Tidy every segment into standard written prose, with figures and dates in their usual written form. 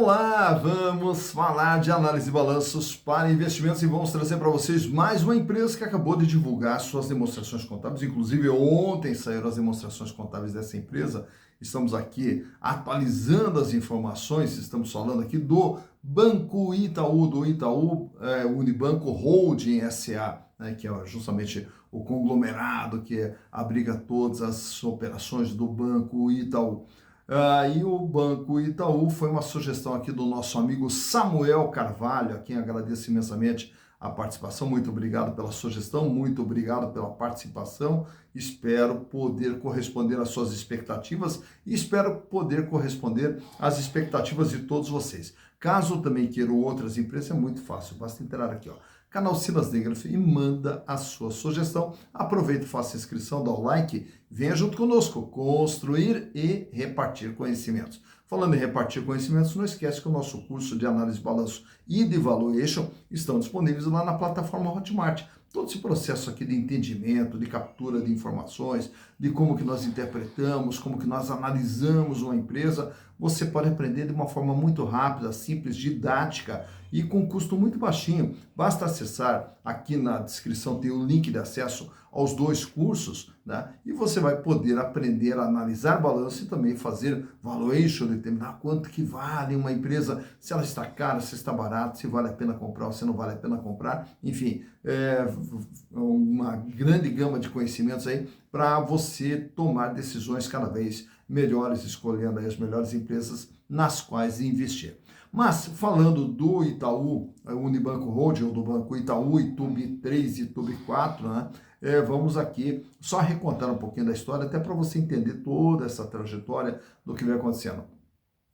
Olá, vamos falar de análise de balanços para investimentos e vamos trazer para vocês mais uma empresa que acabou de divulgar suas demonstrações contábeis. Inclusive, ontem saíram as demonstrações contábeis dessa empresa. Estamos aqui atualizando as informações. Estamos falando aqui do Banco Itaú, do Itaú Unibanco Holding SA, né, que é justamente o conglomerado que abriga todas as operações do Banco Itaú. E o Banco Itaú foi uma sugestão aqui do nosso amigo Samuel Carvalho, a quem agradeço imensamente a participação. Muito obrigado pela sugestão, muito obrigado pela participação. Espero poder corresponder às suas expectativas e espero poder corresponder às expectativas de todos vocês. Caso também queiram outras empresas, é muito fácil, basta entrar aqui, ó, canal Silas Negraf, e manda a sua sugestão. Aproveita e faça a inscrição, dá o like, venha junto conosco, construir e repartir conhecimentos. Falando em repartir conhecimentos, não esquece que o nosso curso de análise de balanço e de valuation estão disponíveis lá na plataforma Hotmart. Todo esse processo aqui de entendimento, de captura de informações, de como que nós interpretamos, como que nós analisamos uma empresa, você pode aprender de uma forma muito rápida, simples, didática e com custo muito baixinho. Basta acessar, aqui na descrição tem o link de acesso aos dois cursos, né? E você vai poder aprender a analisar balanço e também fazer valuation, determinar quanto que vale uma empresa, se ela está cara, se está barata, se vale a pena comprar ou se não vale a pena comprar. Enfim, uma grande gama de conhecimentos aí para você tomar decisões cada vez melhores, escolhendo aí as melhores empresas nas quais investir. Mas, falando do Itaú, Unibanco Holding, ou do Banco Itaú, ITUB 3 e ITUB 4, né? Vamos aqui só recontar um pouquinho da história, até para você entender toda essa trajetória do que vem acontecendo.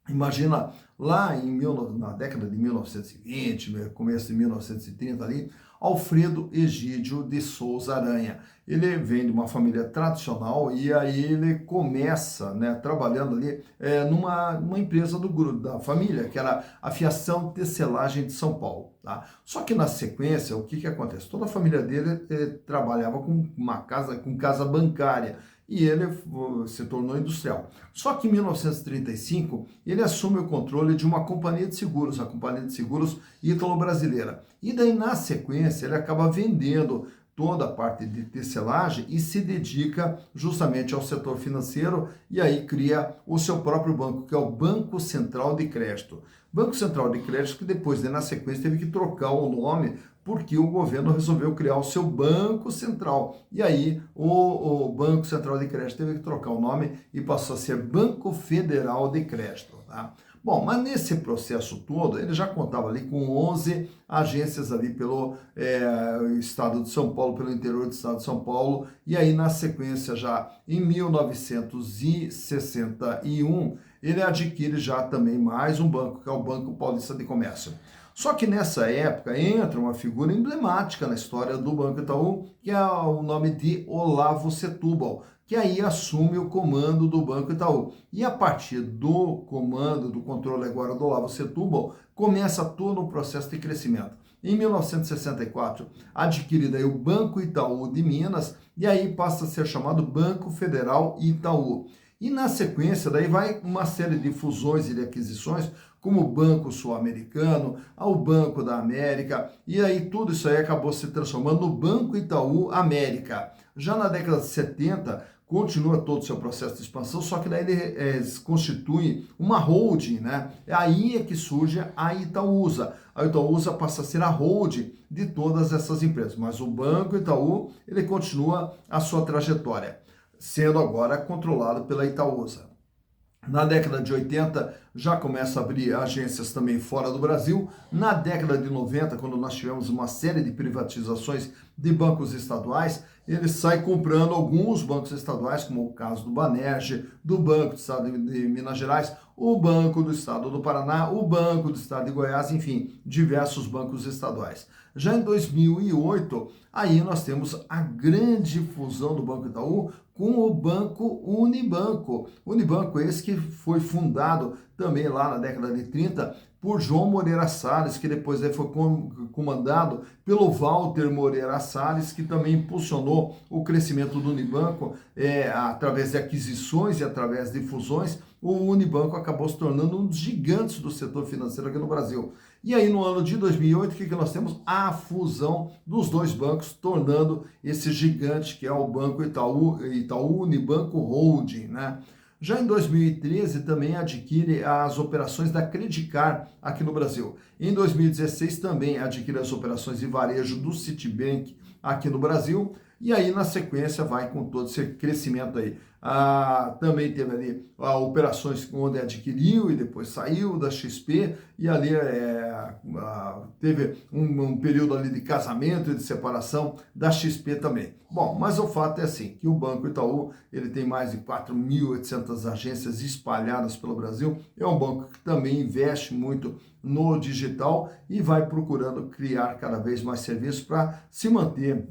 Imagina, lá na década de 1920, no começo de 1930 ali, Alfredo Egídio de Souza Aranha. Ele vem de uma família tradicional e aí ele começa, né, trabalhando ali numa empresa da família, que era a Fiação Tecelagem de São Paulo. Tá? Só que na sequência, o que acontece? Toda a família dele trabalhava com casa bancária. E ele se tornou industrial. Só que em 1935, ele assume o controle de uma companhia de seguros, a Companhia de Seguros Ítalo-Brasileira. E daí, na sequência, ele acaba vendendo toda a parte de tecelagem e se dedica justamente ao setor financeiro e aí cria o seu próprio banco, que é o Banco Central de Crédito. Banco Central de Crédito que depois, na sequência, teve que trocar o nome porque o governo resolveu criar o seu Banco Central. E aí o Banco Central de Crédito teve que trocar o nome e passou a ser Banco Federal de Crédito. Tá? Bom, mas nesse processo todo, ele já contava ali com 11 agências ali pelo estado de São Paulo, pelo interior do estado de São Paulo, e aí na sequência já em 1961, ele adquire já também mais um banco, que é o Banco Paulista de Comércio. Só que nessa época entra uma figura emblemática na história do Banco Itaú, que é o nome de Olavo Setúbal, que aí assume o comando do Banco Itaú. E a partir do comando, do controle agora do Olavo Setúbal, começa todo o processo de crescimento. Em 1964, adquirido aí o Banco Itaú de Minas, e aí passa a ser chamado Banco Federal Itaú. E na sequência, daí vai uma série de fusões e de aquisições, como o Banco Sul-Americano, ao Banco da América, e aí tudo isso aí acabou se transformando no Banco Itaú América. Já na década de 70, continua todo o seu processo de expansão, só que daí ele constitui uma holding, né? Aí é que surge a Itaúsa. A Itaúsa passa a ser a holding de todas essas empresas, mas o Banco Itaú, ele continua a sua trajetória, sendo agora controlado pela Itaúsa. Na década de 80, já começa a abrir agências também fora do Brasil. Na década de 90, quando nós tivemos uma série de privatizações de bancos estaduais, ele sai comprando alguns bancos estaduais, como o caso do Banerj, do Banco do Estado de Minas Gerais, o Banco do Estado do Paraná, o Banco do Estado de Goiás, enfim, diversos bancos estaduais. Já em 2008, aí nós temos a grande fusão do Banco Itaú com o Banco Unibanco. Unibanco esse que foi fundado também lá na década de 30 por João Moreira Salles, que depois foi comandado pelo Walter Moreira Salles, que também impulsionou o crescimento do Unibanco através de aquisições e através de fusões. O Unibanco acabou se tornando um dos gigantes do setor financeiro aqui no Brasil. E aí, no ano de 2008, o que nós temos? A fusão dos dois bancos, tornando esse gigante que é o Banco Itaú Unibanco Holding, né? Já em 2013, também adquire as operações da Credicar aqui no Brasil. Em 2016, também adquire as operações de varejo do Citibank aqui no Brasil. E aí, na sequência, vai com todo esse crescimento aí. Também teve ali operações onde adquiriu e depois saiu da XP, e ali teve um período ali de casamento e de separação da XP também. Bom, mas o fato é assim, que o Banco Itaú, ele tem mais de 4.800 agências espalhadas pelo Brasil, é um banco que também investe muito no digital e vai procurando criar cada vez mais serviços para se manter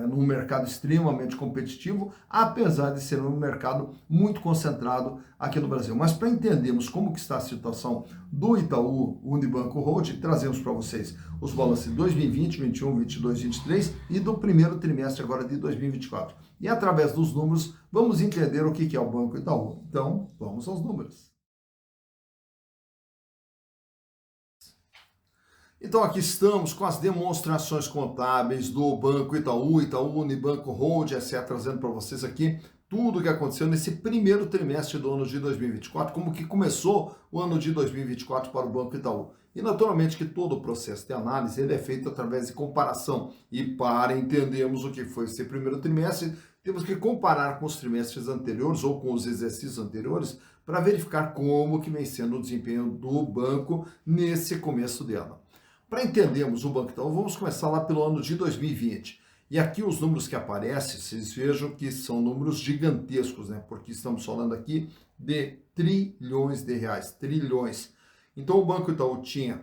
num mercado extremamente competitivo, apesar de ser um mercado muito concentrado aqui no Brasil. Mas para entendermos como que está a situação do Itaú Unibanco Holding, trazemos para vocês os balanços de 2020, 21, 22, 23 e do primeiro trimestre agora de 2024. E através dos números, vamos entender o que é o Banco Itaú. Então, vamos aos números. Então aqui estamos com as demonstrações contábeis do Banco Itaú, Itaú Unibanco Holding S.A., trazendo para vocês aqui tudo o que aconteceu nesse primeiro trimestre do ano de 2024, como que começou o ano de 2024 para o Banco Itaú. E naturalmente que todo o processo de análise ele é feito através de comparação. E para entendermos o que foi esse primeiro trimestre, temos que comparar com os trimestres anteriores ou com os exercícios anteriores para verificar como que vem sendo o desempenho do banco nesse começo de ano. Para entendermos o Banco Itaú, vamos começar lá pelo ano de 2020. E aqui os números que aparecem, vocês vejam que são números gigantescos, né? Porque estamos falando aqui de trilhões de reais, trilhões. Então o Banco Itaú tinha,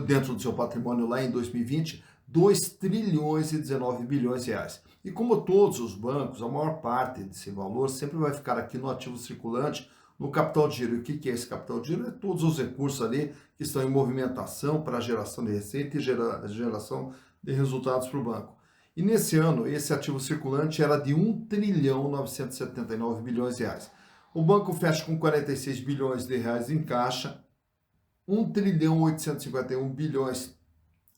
dentro do seu patrimônio lá em 2020, 2 trilhões e 19 bilhões de reais. E como todos os bancos, a maior parte desse valor sempre vai ficar aqui no ativo circulante, no capital de giro. E o que é esse capital de giro? É todos os recursos ali que estão em movimentação para geração de receita e geração de resultados para o banco. E nesse ano, esse ativo circulante era de 1 trilhão 979 bilhões de reais. O banco fecha com 46 bilhões de reais em caixa, 1 trilhão 851 bilhões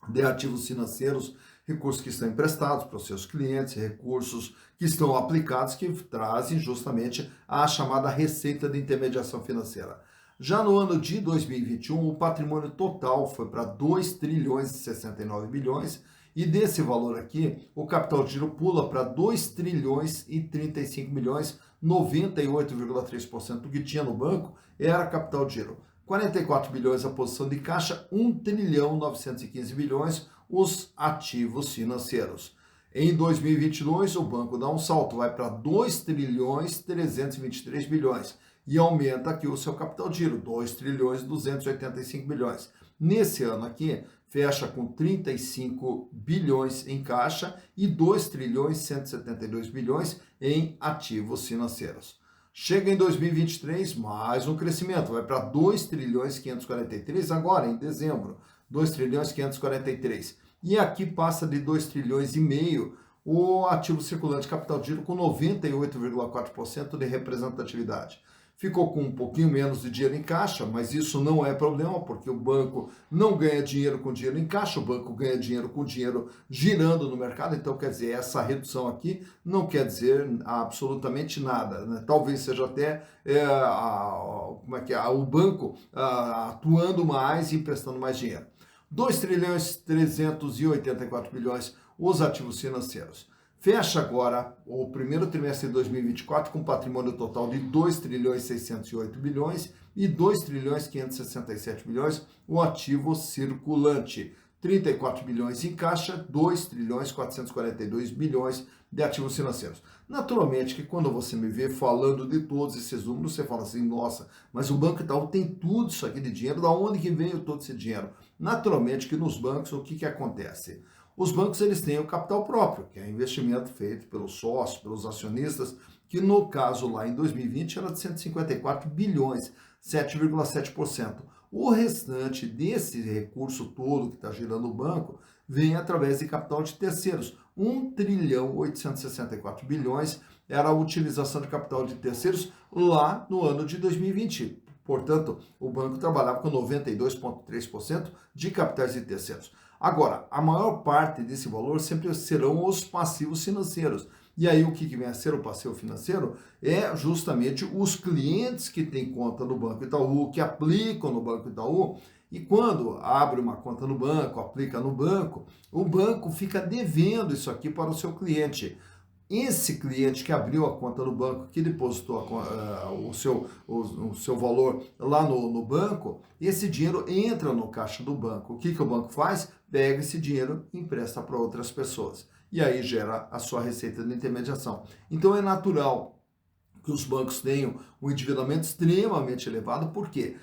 de ativos financeiros, recursos que estão emprestados para os seus clientes, recursos que estão aplicados, que trazem justamente a chamada receita de intermediação financeira. Já no ano de 2021, o patrimônio total foi para 2 trilhões e 69 bilhões, e desse valor aqui, o capital de giro pula para 2 trilhões e 35 milhões, 98,3% do que tinha no banco era capital de giro. 44 bilhões a posição de caixa, 1 trilhão 915 bilhões os ativos financeiros. Em 2022, o banco dá um salto, vai para 2 trilhões 323 bilhões e aumenta aqui o seu capital de giro, 2 trilhões 285 bilhões. Nesse ano aqui, fecha com 35 bilhões em caixa e 2 trilhões 172 bilhões em ativos financeiros. Chega em 2023, mais um crescimento, vai para 2 trilhões 543 agora em dezembro, 2 trilhões 543. E aqui passa de 2 trilhões e meio o ativo circulante capital de giro com 98,4% de representatividade. Ficou com um pouquinho menos de dinheiro em caixa, mas isso não é problema, porque o banco não ganha dinheiro com dinheiro em caixa, o banco ganha dinheiro com dinheiro girando no mercado. Então, quer dizer, essa redução aqui não quer dizer absolutamente nada, né? Talvez seja até o banco atuando mais e emprestando mais dinheiro. 2 trilhões 384 bilhões os ativos financeiros. Fecha agora o primeiro trimestre de 2024 com patrimônio total de 2 trilhões 608 bilhões e 2 trilhões 567 bilhões o ativo circulante. 34 bilhões em caixa, 2 trilhões 442 bilhões de ativos financeiros. Naturalmente que quando você me vê falando de todos esses números, você fala assim, nossa, mas o Banco Itaú tem tudo isso aqui de dinheiro, da onde que veio todo esse dinheiro? Naturalmente que nos bancos o que acontece? Os bancos eles têm o capital próprio, que é investimento feito pelos sócios, pelos acionistas, que no caso lá em 2020 era de 154 bilhões, 7,7%. O restante desse recurso todo que está girando o banco vem através de capital de terceiros. 1 trilhão 864 bilhões era a utilização de capital de terceiros lá no ano de 2020. Portanto, o banco trabalhava com 92,3% de capitais de terceiros. Agora, a maior parte desse valor sempre serão os passivos financeiros. E aí o que vem a ser o passivo financeiro? É justamente os clientes que têm conta no Banco Itaú, que aplicam no Banco Itaú, e quando abre uma conta no banco, aplica no banco, o banco fica devendo isso aqui para o seu cliente. Esse cliente que abriu a conta no banco, que depositou o seu valor lá no banco, esse dinheiro entra no caixa do banco. O que o banco faz? Pega esse dinheiro e empresta para outras pessoas. E aí gera a sua receita de intermediação. Então é natural que os bancos tenham um endividamento extremamente elevado, porque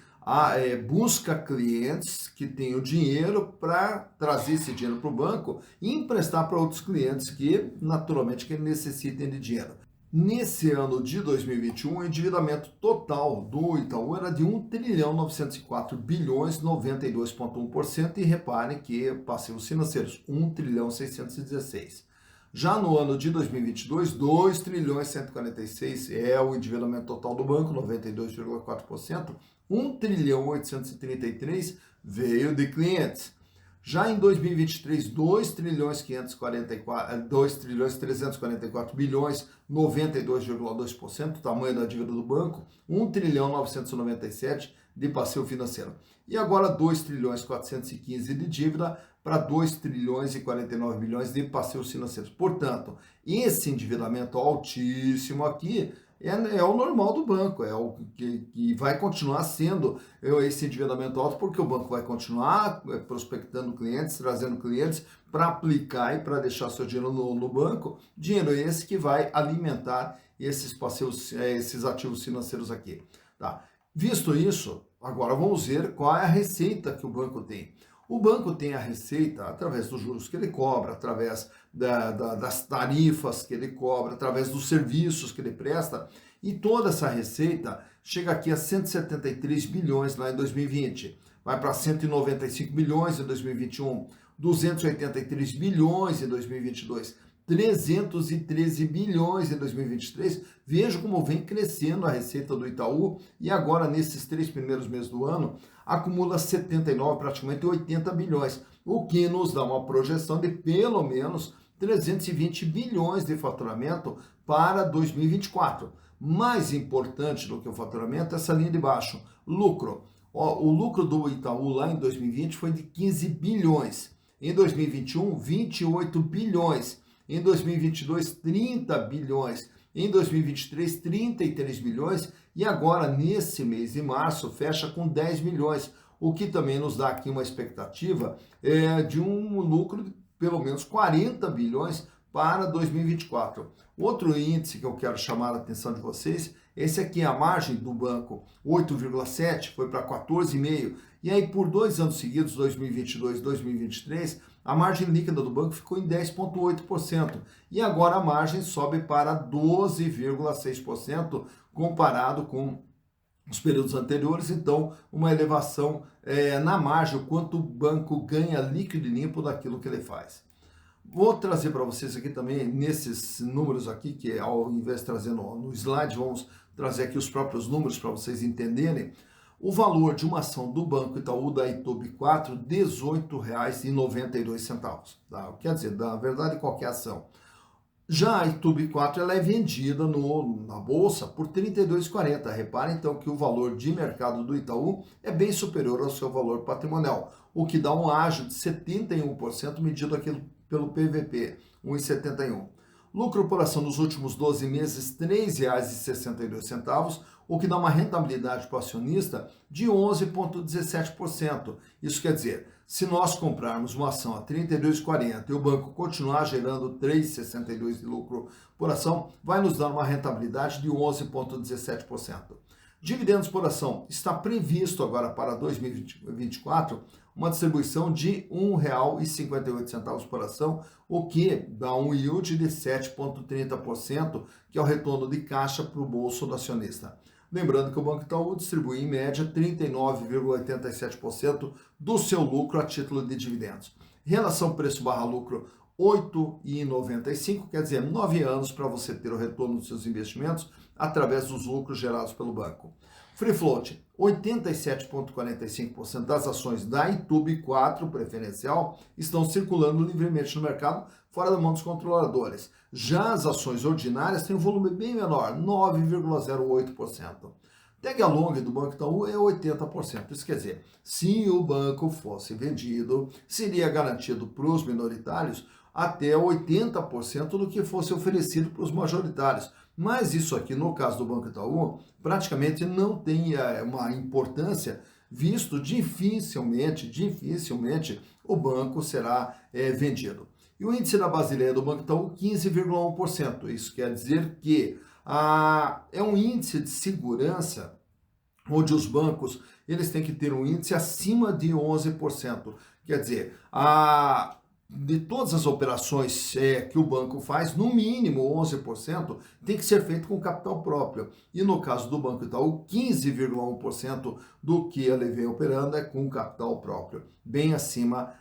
busca clientes que tenham dinheiro para trazer esse dinheiro para o banco e emprestar para outros clientes que, naturalmente, que necessitem de dinheiro. Nesse ano de 2021, o endividamento total do Itaú era de 1 trilhão 904 bilhões, 92,1%, e reparem que passivos financeiros, 1 trilhão 616. Já no ano de 2022, 2 trilhões 146 é o endividamento total do banco, 92,4%. 1 trilhão 833 veio de clientes. Já em 2023, 2 trilhões 344 bilhões, 92,2%, tamanho da dívida do banco, 1 trilhão 997 de passivo financeiro. E agora 2 trilhões 415 de dívida para 2 trilhões e 49 bilhões de passivos financeiros. Portanto, esse endividamento altíssimo aqui é o normal do banco, é o que vai continuar sendo esse endividamento alto, porque o banco vai continuar prospectando clientes, trazendo clientes para aplicar e para deixar seu dinheiro no banco, dinheiro esse que vai alimentar esses passivos, esses ativos financeiros aqui. Tá? Visto isso, agora vamos ver qual é a receita que o banco tem. O banco tem a receita através dos juros que ele cobra, através das tarifas que ele cobra, através dos serviços que ele presta, e toda essa receita chega aqui a 173 bilhões lá em 2020, vai para 195 bilhões em 2021, 283 bilhões em 2022, 313 bilhões em 2023. Veja como vem crescendo a receita do Itaú, e agora nesses 3 primeiros meses do ano acumula 79, praticamente 80 bilhões, o que nos dá uma projeção de pelo menos 320 bilhões de faturamento para 2024. Mais importante do que o faturamento, essa linha de baixo, lucro. O lucro do Itaú lá em 2020 foi de 15 bilhões, em 2021, 28 bilhões, em 2022, 30 bilhões, em 2023, 33 bilhões, e agora, nesse mês de março, fecha com 10 milhões, o que também nos dá aqui uma expectativa de um lucro de pelo menos 40 bilhões para 2024. Outro índice que eu quero chamar a atenção de vocês, esse aqui é a margem do banco, 8,7, foi para 14,5, e aí por 2 anos seguidos, 2022 e 2023, a margem líquida do banco ficou em 10,8%, e agora a margem sobe para 12,6%, comparado com os períodos anteriores. Então, uma elevação na margem, o quanto o banco ganha líquido e limpo daquilo que ele faz. Vou trazer para vocês aqui também, nesses números aqui, que ao invés de trazer no slide, vamos trazer aqui os próprios números para vocês entenderem. O valor de uma ação do Banco Itaú da ITOB4, R$ 18,92. Tá? Quer dizer, na verdade, qualquer ação. Já a ITOB4 ela é vendida na bolsa por R$ 32,40. Reparem então que o valor de mercado do Itaú é bem superior ao seu valor patrimonial, o que dá um ágio de 71% medido aqui pelo PVP, 1,71. Lucro por ação nos últimos 12 meses, R$ 3,62, o que dá uma rentabilidade para o acionista de 11,17%. Isso quer dizer, se nós comprarmos uma ação a R$ 32,40 e o banco continuar gerando R$ 3,62 de lucro por ação, vai nos dar uma rentabilidade de 11,17%. Dividendos por ação, está previsto agora para 2024 uma distribuição de R$ 1,58 por ação, o que dá um yield de 7,30%, que é o retorno de caixa para o bolso do acionista. Lembrando que o Banco Itaú distribui em média 39,87% do seu lucro a título de dividendos. Relação preço/lucro 8,95, quer dizer, 9 anos para você ter o retorno dos seus investimentos através dos lucros gerados pelo banco. Free float, 87,45% das ações da Itube 4 preferencial estão circulando livremente no mercado, fora da mão dos controladores. Já as ações ordinárias têm um volume bem menor, 9,08%. Tag along do Banco Itaú é 80%. Isso quer dizer, se o banco fosse vendido, seria garantido para os minoritários até 80% do que fosse oferecido para os majoritários. Mas isso aqui, no caso do Banco Itaú, praticamente não tem uma importância, visto dificilmente o banco será vendido. E o índice da Basileia do Banco Itaú, 15,1%. Isso quer dizer que é um índice de segurança onde os bancos eles têm que ter um índice acima de 11%. Quer dizer, de todas as operações que o banco faz, no mínimo 11% tem que ser feito com capital próprio. E no caso do Banco Itaú, 15,1% do que ele vem operando é com capital próprio, bem acima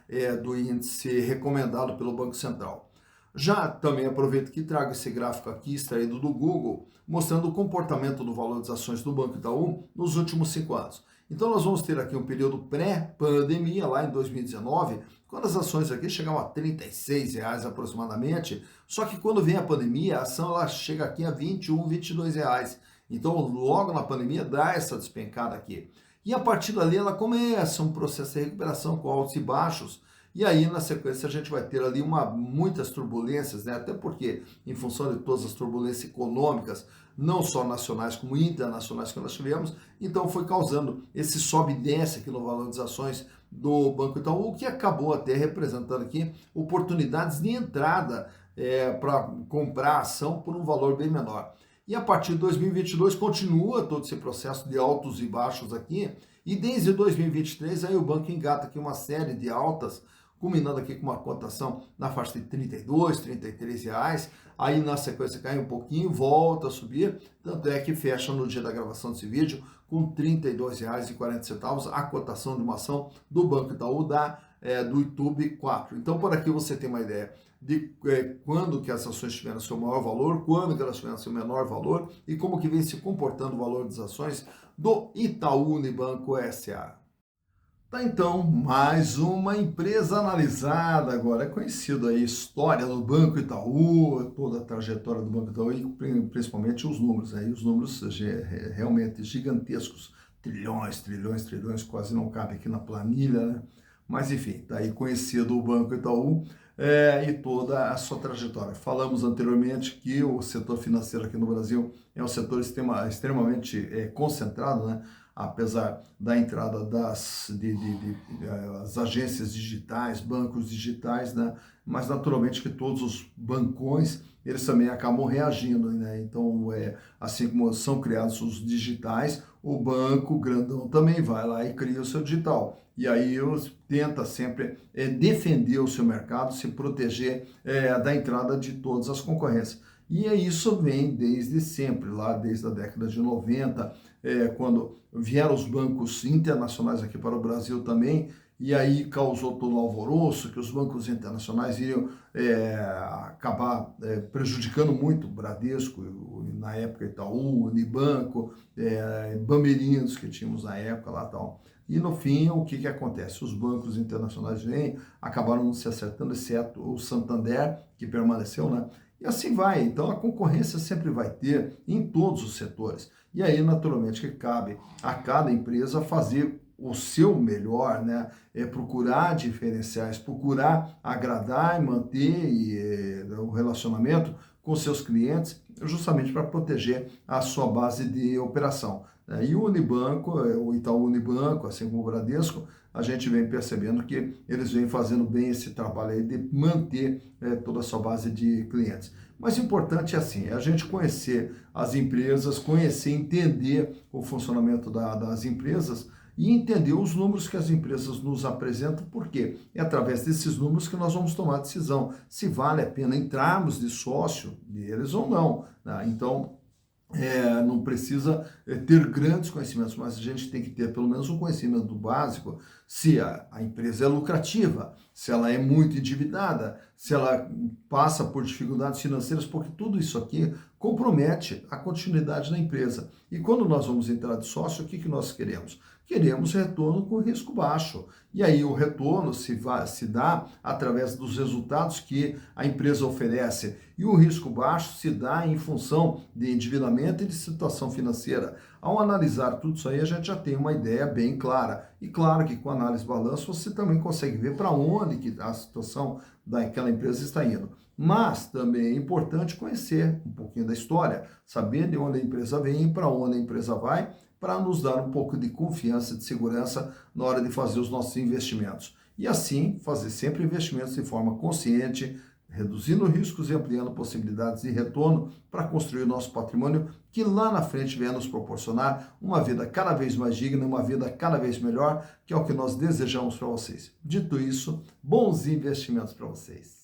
do índice recomendado pelo Banco Central. Já também aproveito que trago esse gráfico aqui extraído do Google, mostrando o comportamento do valor das ações do Banco Itaú nos últimos 5 anos. Então nós vamos ter aqui um período pré-pandemia, lá em 2019, quando as ações aqui chegavam a R$ 36 aproximadamente, só que quando vem a pandemia, a ação ela chega aqui a R$ 21, R$ 22. Então logo na pandemia dá essa despencada aqui. E a partir dali ela começa um processo de recuperação com altos e baixos, e aí, na sequência, a gente vai ter ali muitas turbulências, né? Até porque, em função de todas as turbulências econômicas, não só nacionais como internacionais que nós tivemos, então foi causando esse sobe e desce aqui no valor das ações do Banco Itaú, o que acabou até representando aqui oportunidades de entrada para comprar ação por um valor bem menor. E a partir de 2022 continua todo esse processo de altos e baixos aqui, e desde 2023 aí o banco engata aqui uma série de altas, culminando aqui com uma cotação na faixa de 32, 33 reais, aí na sequência cai um pouquinho, volta a subir, tanto é que fecha no dia da gravação desse vídeo com R$ 32,40 a cotação de uma ação do Banco Itaú do Itube 4. Então por aqui você tem uma ideia de quando que as ações tiveram seu maior valor, quando que elas tiveram seu menor valor e como que vem se comportando o valor das ações do Itaú Unibanco S.A. Tá, então, mais uma empresa analisada agora. É conhecido aí a história do Banco Itaú, toda a trajetória do Banco Itaú e principalmente os números. Aí os números realmente gigantescos, trilhões, quase não cabe aqui na planilha, né? Mas enfim, tá aí conhecido o Banco Itaú e toda a sua trajetória. Falamos anteriormente que o setor financeiro aqui no Brasil é um setor extremamente concentrado, né? Apesar da entrada das agências digitais, bancos digitais, né? Mas naturalmente que todos os bancões, eles também acabam reagindo, né? Então, assim como são criados os digitais, o banco grandão também vai lá e cria o seu digital. E aí tenta sempre defender o seu mercado, se proteger da entrada de todas as concorrências. E isso vem desde sempre, lá desde a década de 90, quando vieram os bancos internacionais aqui para o Brasil também, e aí causou todo o alvoroço, que os bancos internacionais iriam acabar prejudicando muito o Bradesco, na época Itaú, Unibanco, Bamerinos que tínhamos na época lá e tal. E no fim, o que acontece? Os bancos internacionais vêm, acabaram não se acertando, exceto o Santander, que permaneceu, né? E assim vai. Então a concorrência sempre vai ter em todos os setores. E aí, naturalmente, que cabe a cada empresa fazer o seu melhor, né? Procurar diferenciais, procurar agradar e manter o relacionamento com seus clientes, justamente para proteger a sua base de operação. E o Unibanco, o Itaú Unibanco, assim como o Bradesco, a gente vem percebendo que eles vêm fazendo bem esse trabalho aí de manter toda a sua base de clientes. Mas o importante é assim, é a gente conhecer as empresas, conhecer, entender o funcionamento das empresas e entender os números que as empresas nos apresentam, porque é através desses números que nós vamos tomar a decisão se vale a pena entrarmos de sócio deles ou não, né? Então, não precisa ter grandes conhecimentos, mas a gente tem que ter pelo menos um conhecimento básico se a empresa é lucrativa, se ela é muito endividada, se ela passa por dificuldades financeiras, porque tudo isso aqui compromete a continuidade da empresa. E quando nós vamos entrar de sócio, o que nós queremos? Queremos retorno com risco baixo. E aí o retorno se dá através dos resultados que a empresa oferece. E o risco baixo se dá em função de endividamento e de situação financeira. Ao analisar tudo isso aí, a gente já tem uma ideia bem clara. E claro que com análise de balanço você também consegue ver para onde que a situação daquela empresa está indo. Mas também é importante conhecer um pouquinho da história, saber de onde a empresa vem e para onde a empresa vai, para nos dar um pouco de confiança, de segurança na hora de fazer os nossos investimentos. E assim, fazer sempre investimentos de forma consciente, reduzindo riscos e ampliando possibilidades de retorno para construir o nosso patrimônio, que lá na frente venha nos proporcionar uma vida cada vez mais digna, uma vida cada vez melhor, que é o que nós desejamos para vocês. Dito isso, bons investimentos para vocês.